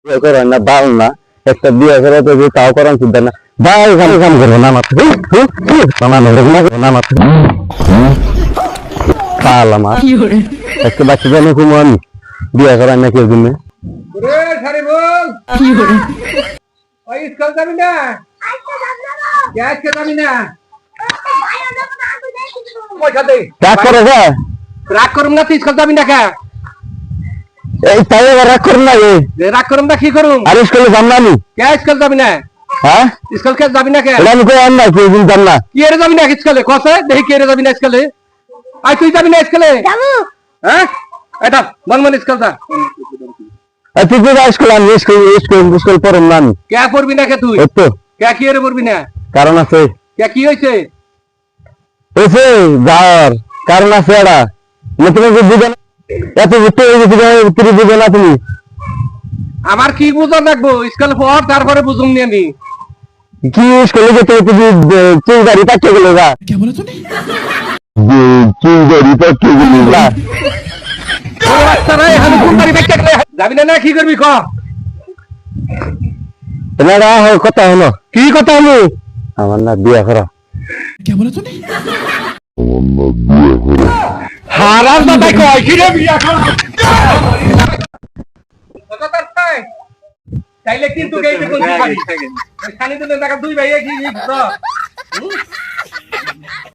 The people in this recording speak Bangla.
বিয়ে করে না বাল না একটা বিয়ে করে তো যে তাও করান চিন্তা না বাল কাম করবো না মাত্র না মাত্র পাল আমার একটা বাচ্চা জানি খুব আমি বিয়ে করার না কেউ দিনে রাগ করুম না তুই স্কুল যাবি না কে এই তাই রাগ করুন না রাগ করুম না কি করুম আর স্কুলে যাম না আমি কে স্কুল যাবি না হ্যাঁ স্কুল কে যাবি না কে আমি কই আন না কেউ দিন যাম না কি এর যাবি না স্কুলে কসে দেখি কি এর যাবি না স্কুলে আই তুই যাবি না স্কুলে যাবো হ্যাঁ এটা মন স্কুল যা তুই যে স্কুল আমি স্কুল পড়ুন না আমি কে পড়বি না কে তুই তো কে কি এর পড়বি না কারণ আছে কে কি হইছে এসে যাওয়ার কারণ আছে এরা না তুমি বুঝে না এত ঘুরতে তুমি বুঝে না তুমি আমার কি বুঝা লাগবো স্কুল পড় তারপরে বুঝুম নি আমি কি স্কুলে যেতে তুমি চুলদারি পাচ্ছে গেলে যা চুলদারি পাচ্ছে গেলে যা যাবি না না কি করবি ক এনারা কথা হলো কি কথা হলো আমার না বিয়ে করা হারাম দাদা কয় কি রে বিয়া করা চাইলে কিন্তু এই দেখুন খালি দিলে টাকা দুই ভাই কি